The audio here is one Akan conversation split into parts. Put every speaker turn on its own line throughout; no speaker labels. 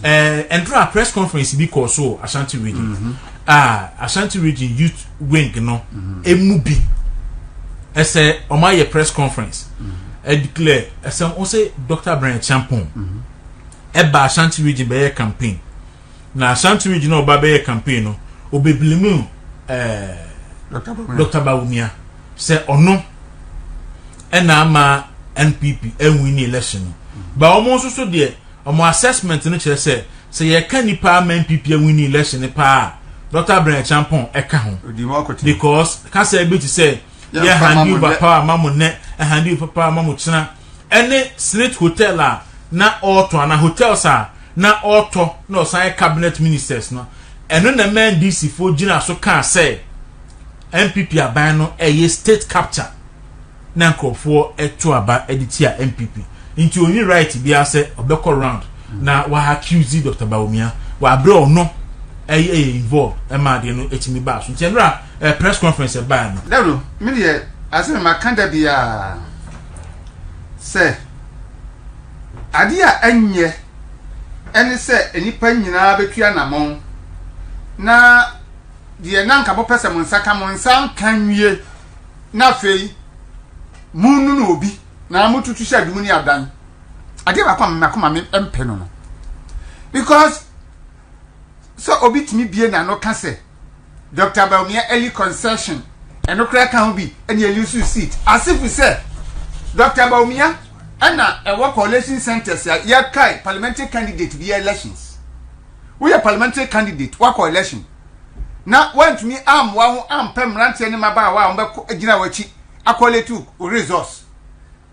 and a press conference because so Ashanti region Ashanti region youth wing no emubi ese omaye press conference declare ese on say Dr. Bryan Acheampong eba Ashanti region be campaign na Ashanti region no ba be campaign no obeblimu Dr. Bawumia say ono ena ama NPP win election ba almost so there omo assessment no chere say ye ka nipa ama NPP win election pa Dr. Bryan Acheampong eka ho because ka say be to say ye hand you power mamu ne hand you power mamu china ene Senate hotel na auto na hotel sa na auto no say cabinet ministers no eno na man DC for gina so can say NPP aban no state capture na nkofo eto aba editia NPP into only right bia say obeko round na wa accuse Dr. Bawumia wa bro no involved ma de no etimi ba so ntienra press conference ba no
lero me de asem makanda bia say adia anye ene say enipa nyina betua namon na de na nka bo pese mo nsaka mo nsan kanwie na fei munu no obi na mututu sha dumu ni adan ade ba kwa makoma me empe no because so obi timi bie na no ka se Dr. Bawumia early concession eno kra kan bi ene elusu seat as if we say Dr. Bawumia ana ewo coalition centers ya kai parliamentary candidate be elections we are parliamentary candidate wa coalition na want me am wa ho am pem rante ni maba wa be gina wachi akole tu resource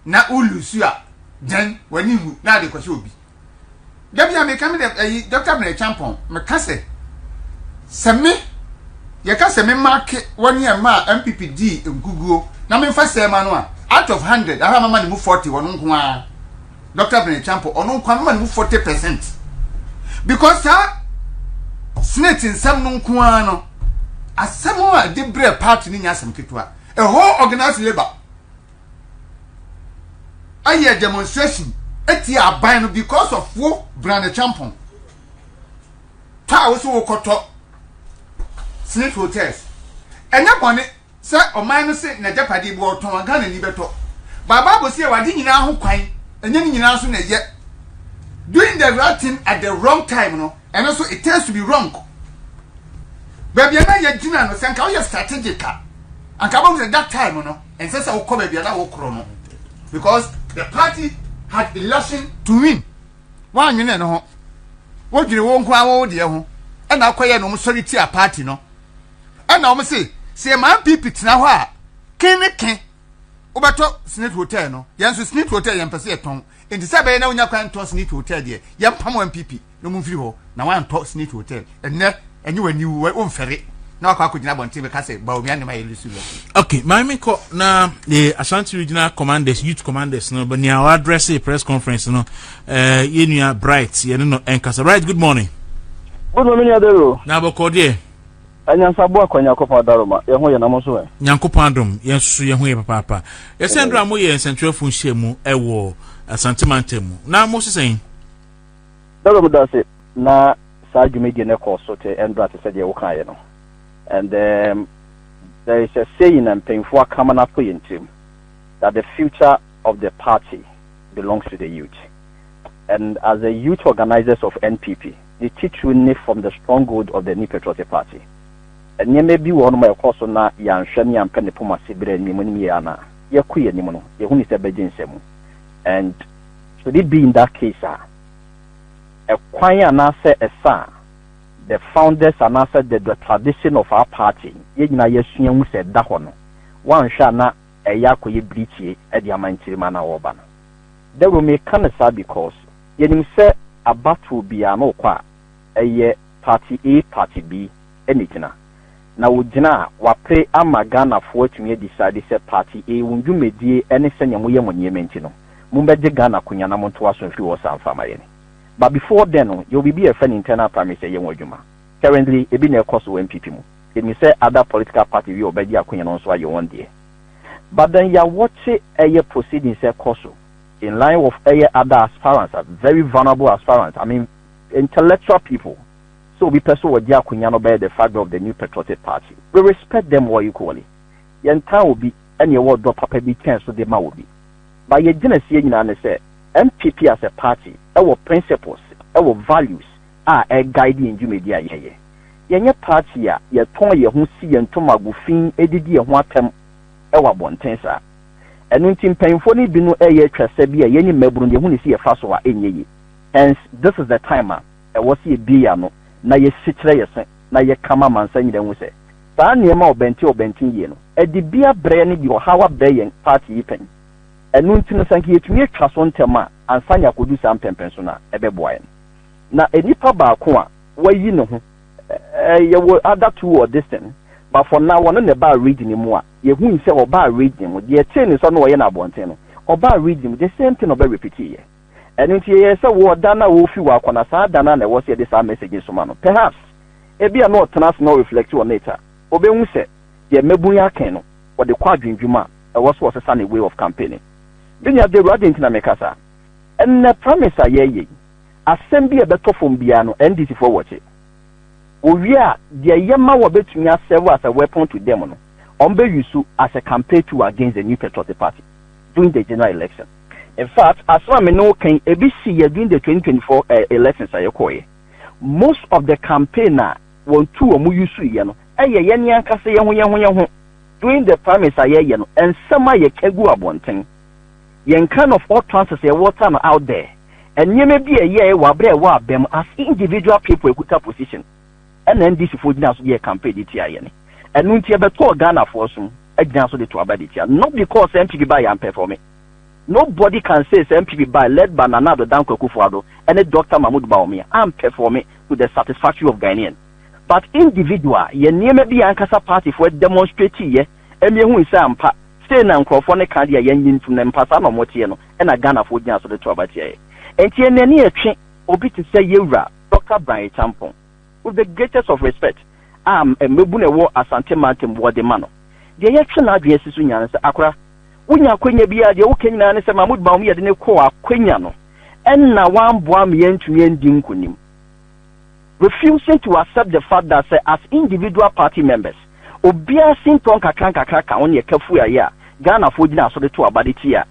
na ulusu a then wani hu na de kwase obi dabia me kam de Dr. Bryan Acheampong me kase seme ye kase me mark woni e ma MPP di nguguo na me fa se ma no a out of 100 aha mama ni mu 40 wono nko a Dr. Bryan Acheampong ono nko mama ni mu 40% because Senate nsam no nko a no asemo a de bre party ni nyasem ketwa a whole organized labor aye demonstration eti aban no because of wo Bryan Acheampong ta wo so koto Senate hotels enya bone se oman no se na japade bo oton Ghana ni beto baba bo se wade nyina ho kwan enya ni nyina so na ye doing the right thing at the wrong time no and also it tends to be wrong baby na ye gina no senka wo strategic and kabam say that time no and say wo come baby na wo kro no because the party had election to win one win no ho wo gire wo nko awo de ho e na akoye no sorry ti a party no e na o say man pipi tina ho a ken obeto Senate hotel no yenso Senate hotel yempese eton enti se be na onya kwan to Senate hotel de yempam MPP no mumfiri ho na wan to Senate hotel enne enye wani wo mfere na akwa bonte be ka say Bawumia ne ma yelusu.
Okay, my me ko na the Ashanti Regional Commanders youth commanders no but near address a press conference no yenua Bright ye no enkasa. Right, good morning.
Good morning Adero.
Na boko de
anyansabu akwanya kopa daroma ye ho ye na mo so e
nyankopon adom ye so ye ho ye papa ye sendra mo ye nsentwefo nhyiemu ewo asantemantemu na mo sesen
daroma dase na sa dwumedi ne koso te endra te said ye wo kan ye no and there is a saying and painful coming up in team that the future of the party belongs to the youth, and as the youth organizers of NPP they teach you from the stronghold of the New Patriotic Party. And you may be one of my course on that yan shani and penny puma sibre and mimoniana. Ye queer nimono, ye who is a bedin semu. And should it be in that case, a choir answer a son, the founders and answer the tradition of our party, ye na yes young said that one. One shana a yako ye bleachy at the amantimana oban. They will make cancer because ye say a battle be an okwa a ye party A, party B, anything. Na wujina wapre ama Ghana for to me decide say party A wunju medie any senya moye monye mentino mumbeje Ghana kunya na monto aso fi wo sanfama ye. But before then you will be a friend internal promise ye wojuma currently e bi na ekoso NPP mu it me say other political party we obeji akunya no so aye one day but then ya watch a proceedings ekoso in line with other aspirants, very vulnerable aspirants. I mean intellectual people. So we pursue what Jakunyano by the founder of the New Patriotic Party. We respect them all equally. Yenta will be any award drop papa be chance so the ma will be. But your genesis in say NPP as a party, our principles, our values are a guiding you media ye. Yenye party ya ton ye hu si yen to magufin edidi ye ho atem ewa bontensa. Enu ntim panfo ni bi no eye twese bi ye nyi maburu ye hu ni si ye fa so wa enye yi. Hence this is the time e wo si bi ya no na ye sikire ye sen na ye kama mansa nyire hu se. Saa niema obenti ye no edi bia bre ni bi o hawa bre yen party yi pen. Enu ntim sanki yetumi atwa so ntema ansanya kodu sam pempen so na ebeboa yen. Na enipa ba ko a wayi ne ho you will other two or distant, but for now one on bar reading more. You who say or bar reading with the chain is on way in a bonten or bar reading the same thing of a repeat. And if you say, well, Dana will feel walk on a sad Dana was here this message in Sumano. Perhaps it be a not trans no reflect on later. Obey said, the Mebuya Keno or the quadrant Juma, was a sunny way of campaigning. Then you have the Radin Namekasa and the promise I ye. Assembly a better from Biano and this for what it. Ovia the yama wa betumi serve as a weapon to them no ombe yusu as a campaign to against the New Patriotic Party during the general election. In fact, as far as no can ABC during the 2024 elections ayekoye, most of the campaigner want to omu yusu ye no eye ye nia kase ye ho during the primaries aye no and some ye kegu abonten yen kind of all transfers ye water no out there and yeme bi ye wa bre wa bem as individual people ekuta position. And then this for dinner so campaign this year. And when you beto Ghana for some, again so the to about it. Not because MPP buy and perform it. Nobody can say MPP buy led by Nana Danko Kufuado and a Dr. Mahmoud Baumia and perform it to the satisfaction of Ghanaian. But individual, ye near be Ankasa party for demonstrate ye, and ye who is ampa, stay now for a candia yen to them Pasano Motiano and a Ghana for dinner so the to about ye. And ye near chain, obi to say Yura, Dr. Bryan Acheampong. With the greatest of respect, a mebune wo asante mantem wo de mano. De yetwe na adwe sisu nyane se akora. Wonya kwenya bia de wo kenya ne se Mahmoud Baumia de ne ko akwenya no. En na wamboa me yentumi ndi nkunim. Refusing to accept the fact that say, as individual party members, obia sinton kakran on ye kafu ya Ghana fo gina so de to abaditi ya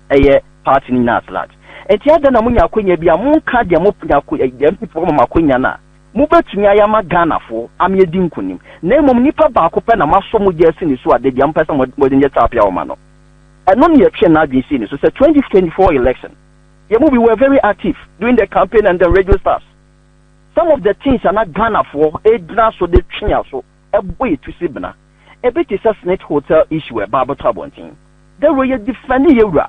party ni na slat. Enti ada na munya kwenya bia mu ka de mo MPP makwenya na. Mubetumi ayama Ghana for amyedi nkunim na emom nipa baako pe na maso mu jesi ni so ade dia mpesa modinje tapia o ma no eno ne yetwe na adwesi ni so say 2024 election we were very active during the campaign and the radio stars. Some of the things are not Ghana for edna so de twia so eboy to sibna a bit is a snake hotel issue e baba tabontin there were defend yewra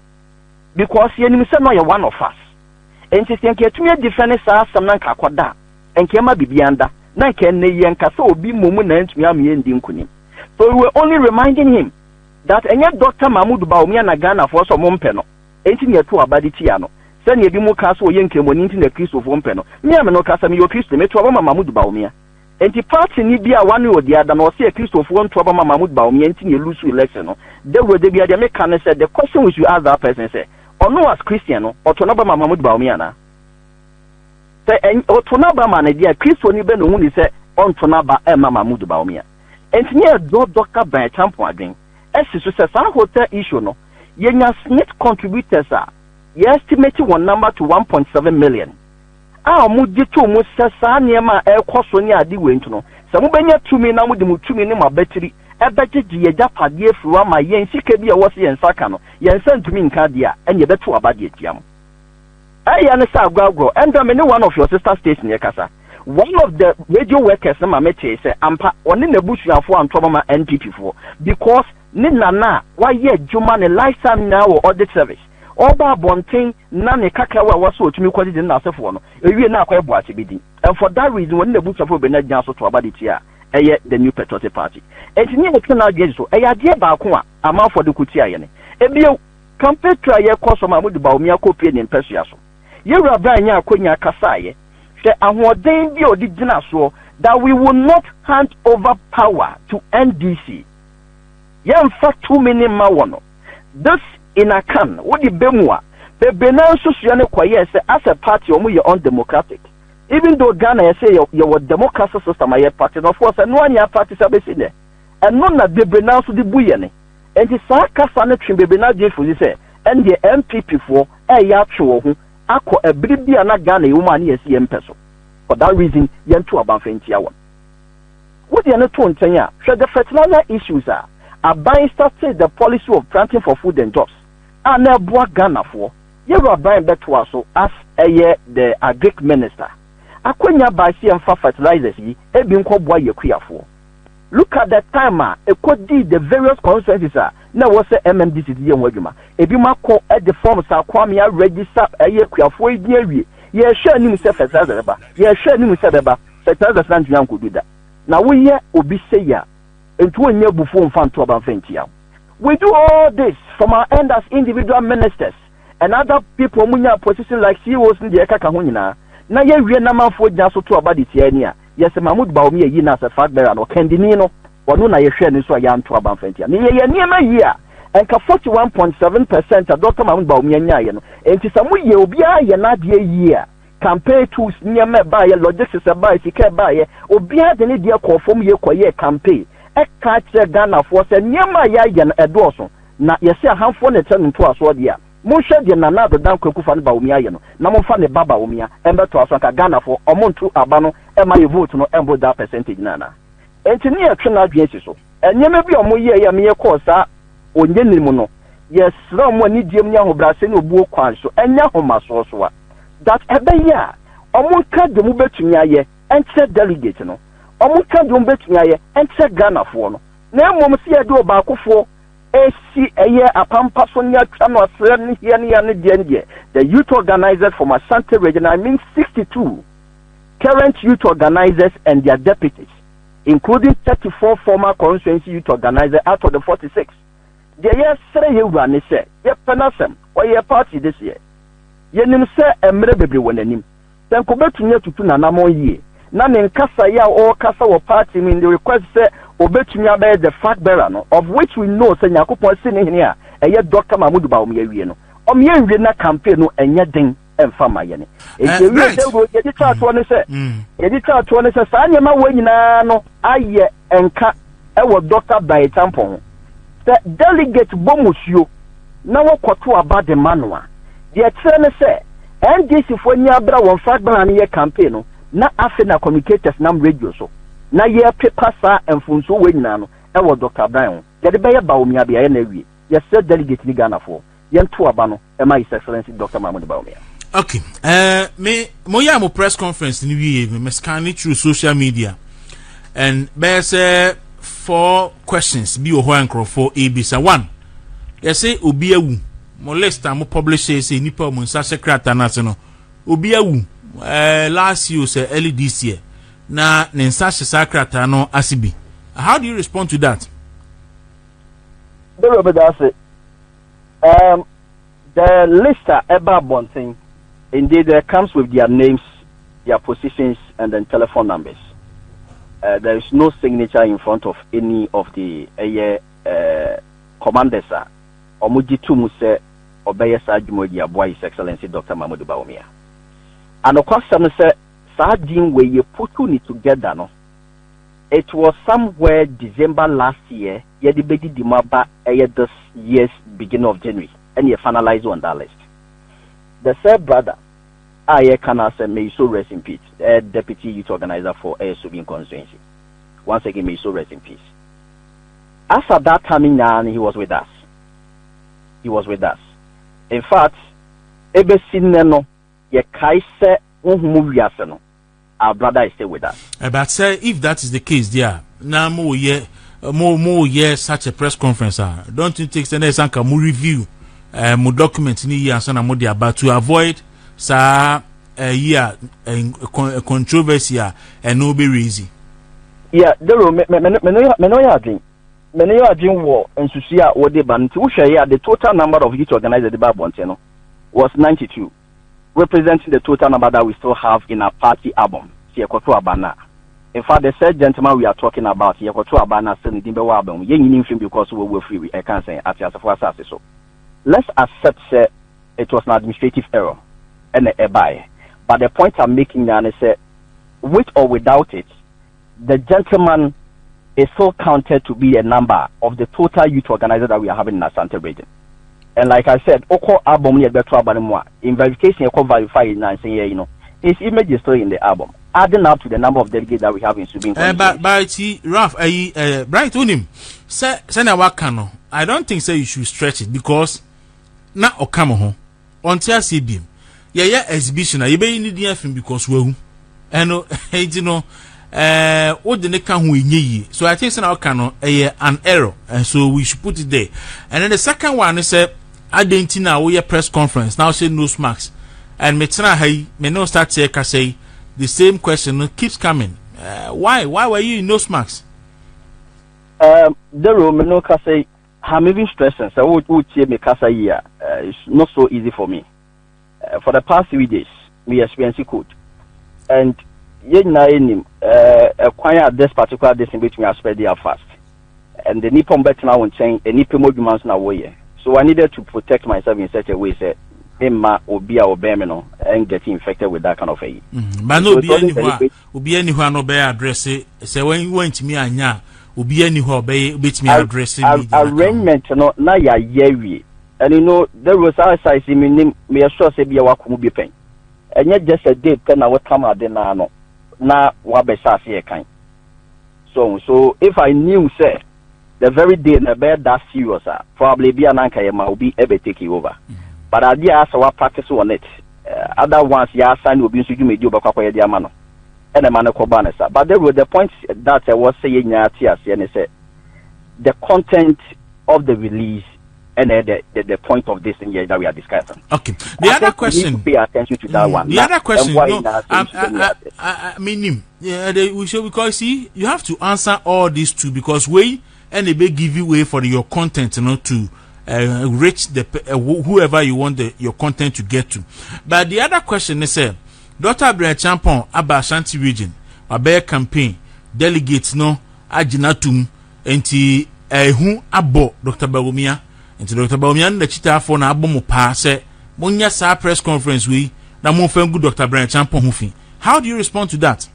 because ye nim say no ye one of us enti senke tumi defend sa asam na nkakoda enkema bibianda na nkenne yenka so obi momu na ntumi amye ndi nkunim. So we were only reminding him that enye Dr. Mahmoud Baumia na Ghana for so mompe no enti ne to abaditi ya no se ne bi mu ka so ye nkemoni enti na Kristo fo mpe no me am no kasa me yo Kristo me to aba Mahmoud Baumia enti party ni bia one or the other no se Kristo fo nto aba Mahmoud Baumia enti ne lose election no they were the bia de me can say the question we should ask that person say or no as Christian no or to aba Mahmoud Baumia na say otonaba man dia Kristo ni be no hu ni say ontonaba Mahmoud Baumia enti ne do Dr. Bryan Acheampong adwen esiso say sa hotel issue no yenya snit contributors ye estimate one number to 1.7 million mu di to mu sesa niema ekoso ni ade wentu no se mu benya tumi na mu di mu tumi ni mabatiri ebegege ye japade fruwa ma yen sika bi e wo se yen saka no yen santumi nka dia enye beto abade atiam ne sa agwagwo and me one of your sister station ye kasa one of the radio workers na mete say ampa oni na busuafo antoba ma NPP for because ni nana why ye juma ne lifetime now audit service oba bonten na ne kakawa waso otumi kwadi din na asefo no ewie na akwa ebo achibidi and for that reason when the busuafo be na gyan so to abaditi the New Patriotic Party enti ni ekwe na agye so ade ba ko a amanfo de kuti ayene ebie campaign tra ye koso Mahmoud Baumia kopie ne mpesua so Yewra Bryan ya akonya kasaye say ahoden bi odi gina so that we will not hand over power to NDC. Yemfa too many mawono. This in a can, what the bemwa, the benanso suane kwaye say as a party omu ye undemocratic. Even though Ghana, I say your democracy system, I party, of course, and one year party service in there. And none of the Brenans to the Buyane. And the Saka Sanitary Bebena Jeffrey say, and the NPP for a yacho, Ako a Bribia and a Ghana woman, yes, peso. For that reason, Yantu about 20 hours. What the other 20 years, the fertilizer issues are buying started the policy of planting for food and jobs. And now, Ghana for you are buying back to us as a year the agric minister. Akwenya by CM for fertilizers, ye, a being called boy you queer for. Look at that timer, a could the various consensus are now was a MMDC young Waguma. A bima call at the form of Kwamia register a year queer for a year. Ye share him self as ever. Ye share him ever. Fertilizer San Young could do that. Now we here will be say ya into a year before fan to about 20 years. We do all this from our end as individual ministers and other people who are position like CEOs in the Ayeka. Now, you are not for just to about it here. Yes, Mahmoud Baumi, you know, as a fact bearer, or Candino, or no, I share this way, I am to about 20 near my year, and 41.7% of Dr. Mahmoud Baumi, and it is some way you'll be a not year. Campaign tools near me by a logistics by if you can buy it, or be at any dear call from your campaign. A catch a Ghana for a near my yagan a dorsal. Now, you see a handful of turning to us what year. Moshe de nana do dan kweku fa ne ba omia ye no na mo fa ne baba omia embe to aso ka Ghana for omontu abano e ma ye vote no embo that percentage nana enti ne ye twe na adwen si so enyeme bi omo ye me ye call sa onye nimu no yes ra mo ani diem nya ho brase ne obuo kwan so enya ho maso so a that ebe ya omo ka de mu betumi aye ente delegate no omo ka de mu betumi aye ente Ghana for no na emom se ye de obakofo AC a Apampa Sonia Chano the youth organizers from Ashanti region, I mean 62 current youth organizers and their deputies, including 34 former constituency youth organizers out of the 46. The year say you run say, ye penasem, or ye party this year. Ye nim say a mrebebre when him. Then go back to near to Tunanamo ye. None in Kasa ya or Kasa or party mean the request say obetumi abe the fact bearer no of which we know say Yakopon sene here e ye Dr. Mahmoud Baumi awie no omye nwie na campaign no enye den emfa maye ne e ye de chat one say ye de chat one say sa nyema we nyina no aye enka e wo Dr. Acheampong the delegate bomusuo na wo kwoto aba de manoa de tire ne say NDC fo nya bra won fact bearer ne ye campaign no na afi na communicators nam radio so na ye paper sa enfunso we nyina no e wo Dr. Bryan ye de be ye Baumi abia ye na wie ye said delegate ni Ghana for ye nto aba no e ma his excellency Dr. Mahmoud Baumi.
Okay, me moya mo press conference ni wie me scan through social media and there's 4 questions bi o ho ankrofo ebisa. 1 ye say obi awu mo list am publish say nipa mo nsa secretary na se no obi awu last year say early this year na nensa sakrata no asibi. How do you respond to that?
The list about one thing indeed comes with their names, their positions, and then telephone numbers. There is no signature in front of any of the commanders. Omujitu Muse Obeyesa Jumodia Boy, His Excellency Dr. Mahmoud Baumi. And of course, some say Sajin where you put it together, no. It was somewhere December last year, you debated the mapa this year's beginning of January, and you finalized on that list. The third brother, Ayeka, say, may so rest in peace, deputy youth organizer for Ayeka constituency. Once again, may so rest in peace. After that coming down, he was with us. He was with us. In fact, ebe sineno ye kaise no. Our brother is still with us.
But say if that is the case, there now more year such a press conference. Don't you take some more review more documents ni year and more about to avoid controversy and no be easy.
Yeah, there many are doing war and Susia or the band to share the total number of youth organized the Babon was 92. Representing the total number that we still have in our party album, Yekoto Abana. In fact, the third gentleman we are talking about, Yekoto Abana, still in the album, because we were free, I can't say, so. Let's accept it was an administrative error and a buy. But the point I'm making now is that with or without it, the gentleman is still counted to be a number of the total youth organizers that we are having in Asante region. And like I said, Oko album in verification, Oko verify and say, you know, his image is still in the album, adding up to the number of delegates that we have in Subin.
But Ralph, Brian told him, I don't think you should stretch it because na Okamo home until CBM. Yeah, exhibition. You be in the film because we, and you know, what the neck can we so I think now can an error, and so we should put it there. And then the second one is I didn't know we press conference now say no smacks, and metana hey may not start say the same question keeps coming. Why were you in no smacks?
The room no say I'm even stressing. So would say me kasa here. It's not so easy for me. For the past 3 days, we experience code, and yet na him acquire this particular day in which we are spread there fast, and the Nippon bet now and saying a Nippon months now way. So I needed to protect myself in such a way that Emma will be our Bemino and get infected with that kind of a.
But no, be anywhere no bear address it. Say when you went to me and ya, will be anywhere bit me addressing
arrangement no na ya yewi. And you know there was size me sure say be a wakumu be pen. And yet just a day ten what come at the nano na wabesa see a kind. So if I knew say the very day na bed that serious probably be an anchor will be able to take you over. But I did ask our practice on it. Other ones ya sign will be to me do back the mano. And a man of Kobanesa. But there were the points that I was saying and said the content of the release and the point of this thing here that we are discussing.
Okay. The other question.
Pay attention to that one.
The other question. I mean, we should because see you have to answer all these two because and they may give you way for your content, you know, to reach the whoever you want your content to get to. But the other question is, Dr. Acheampong Aba Ashanti region, Abeya campaign delegates no aginatum enti who abo Dr. Bawumia. And Dr. Bawumia the chita for na abo mo pa say monya sa press conference we na mo fam good Dr. Acheampong hufi. How do you respond to that?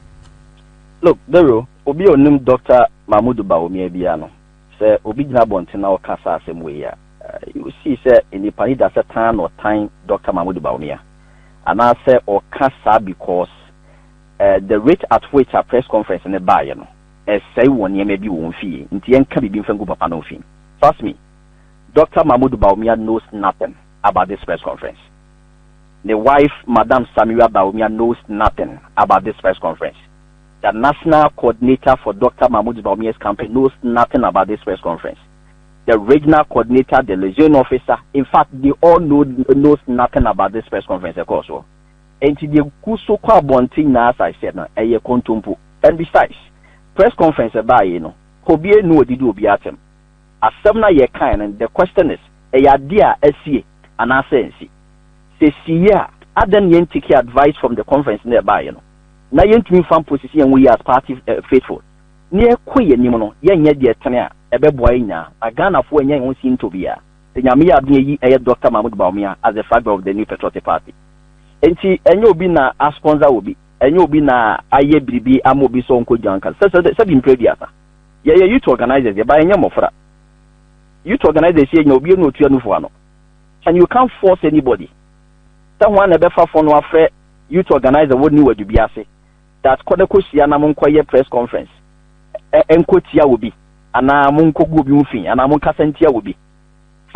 Look, Dero, obi onum Dr. Mahmoud Bawumia biano. Say obi gina bonte na okasa asem we ya. You see say in the pani that time or time Dr. Mahmoud Bawumia. And I say or casa because the rate at which a press conference in the Bryan say 1 year maybe won't fee. In the end can be being papa no fee. Trust me. Dr. Mahmoud Bawumia knows nothing about this press conference. The wife, Madam Samira Bawumia, knows nothing about this press conference. The national coordinator for Dr. Mahmoud Bawumia's campaign knows nothing about this press conference. The regional coordinator, the liaison officer, in fact, they all knows nothing about this press conference, of course. And the kuso kwa bonting na as I said, na eye kontumpu. And besides, press conference about hobie no didu obiatem. Asemna ye kind, and the question is, dia SCA and asensi. Se siya, aden yen take advice from the conference nearby, na yen to fan position we as party faithful. Near kwe nimono, yen ye de tania, ebe boyina, a Ghana for yen won seem to be a. The Yamia be a Dr. Mahmoud Bawumia as a founder of the New Patriotic Party. And see, and you'll be na a sponsor will be, and you'll be na aye bribi amobi so uncle Janka. So in previous. Yeah, youth organizers, you buy any more for that. Youth organizers say you'll be no to your and you can't force anybody. Someone a better for no affair, youth organizer wouldn't know what you be asking. That Kodakusia Namunkoye press conference. And Kotia will be, and Amunko Gubi, and Amunkasentia will be.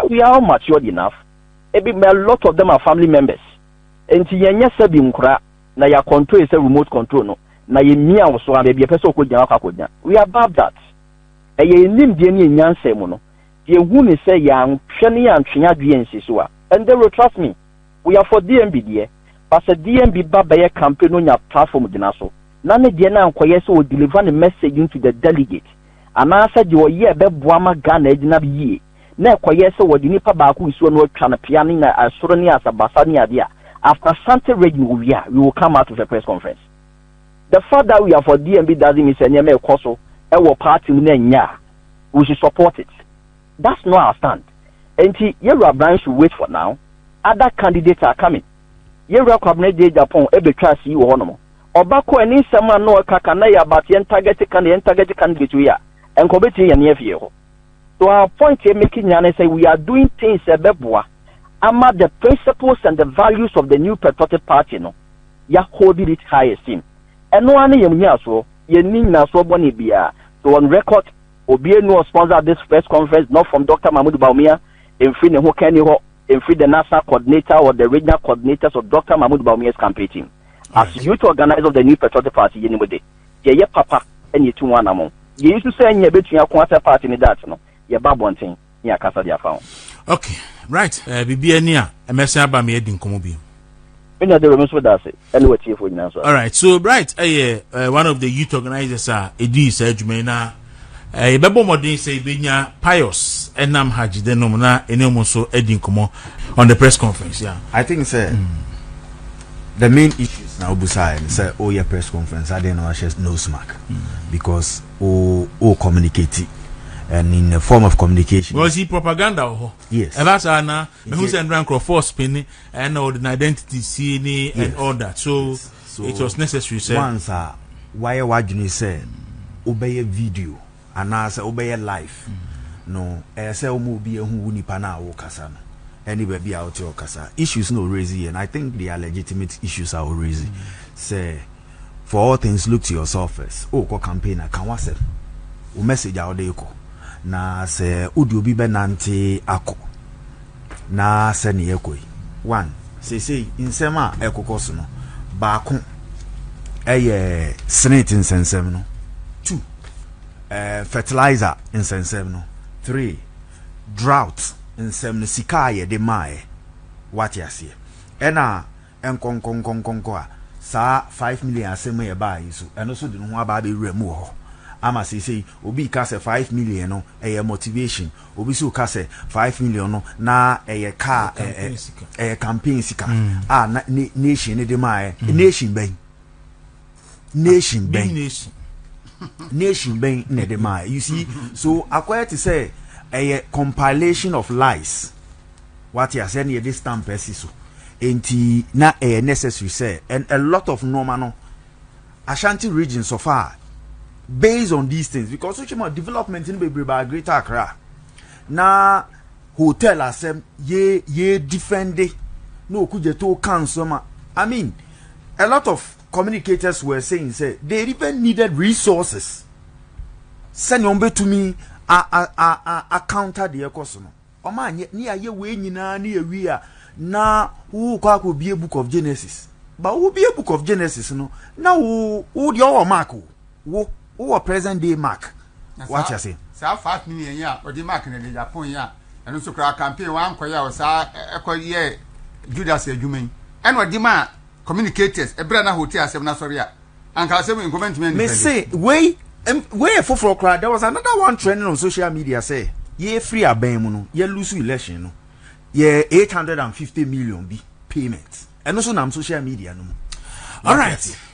We are all matured enough. A lot of them are family members. And Tianya Sabimkra, na ya control is a remote control. No, na ye mia also maybe a person could Yaka. We are above that. A ye nim Jenny Yan Semono. The woman say young, Shani and Chinya Sisua. And they will trust me. We are for DMB, dear. But a DMB Babaya campaign on your platform, Dinaso. None of the Koyeso will deliver a message into the delegate. And I said you are here, Bebwama Ghana, Edinabi. Na Koyeso was the Nipa Baku is one word trying to piano as Surani as a Basani idea. After Santa Regime, we will come out of the press conference. The fact that we are for DMB doesn't mean Senyame Koso, our party, we should support it. That's not our stand. And Bryan should wait for now. Other candidates are coming. Yewra kwabne de Japan ebetwa si wo hono mo. Obako ani nsema no kaka na ya bat yen target candidate we a enkobeti ye ne afie ho. So our point here making Yana say we are doing things beboa ama the principles and the values of the new patriotic party no ya holding it high esteem. And no one yem so ye ni na so boni bia. So on record Obi no sponsor this press conference not from Dr. Mahmoud Baumia in free ho Kenny ho in free the national coordinator or the regional coordinators of Dr. Mahmoud Baumia's campaign team. As youth organizer of the new patriotic party anybody. Ye papa and ye 2 1 among. Ye used to say ye between your quarter party in that no. Ye babonting ya kasa dia found.
Okay, right. Bibi ania emesa ba me edin komo bi.
When the remember that say anyway chief for now.
All right. So right, one of the youth organizers Edi Sajuma na bebo modern say benya pious enam haji denom na enemo so edin komo on the press conference. Yeah.
I think say the main issues now Obusai say your press conference I didn't know no smack because communicate and in the form of communication.
Was he propaganda?
Yes.
And that's Anna who's and rank for spinning and an identity seeing and all that. So it was necessary. Say
once why you say obey a video and I say obey a life. No, I say be a who nipa na wo kasa no. Anywhere be out your kasa. Issues no raising and I think they are legitimate issues are raising. Say for all things look to yourself first. Ko campaigner can wa say o message out there ko. Na se udi obi benante ako na se ne ekoi one say insema ekokoso no ba ko senate insensem no 2 fertilizer insensem no 3 drought insem no sika ye de mae what ya see ena enkonkonkonkonko a sa 5 million asem ye ba yiso eno so de no ho aba be remu ho ama say obi ka say 5 million no motivation obi so ka say 5 million no na car campaign sika na nation ne de ma nation ben ne de ma you see so acquire to say compilation of lies what you say near this stamp so enti na necessary say and a lot of normal no Ashanti region so far based on these things because such more development in Baby by Greater Accra na hotel asem ye different day no kuje to council I mean a lot of communicators were saying say they even needed resources send on to me a counter the cost no o man ni aye we nyina na ewi a na wo kwa ko be a book of Genesis but wo be a book of Genesis no na wo the our mark wo present day mark what you say
sa 5 million ya o di mark na de Japan ya eno so kra campaign wan koya o sa ekoye Judas adwuman eno di ma communicators ebra na hotel asem na sorry a anka asem in comment me
say way for crowd there was another one trending on social media say ye free aban mu no ye lose election no ye 850 million be payment eno so na social media no
all right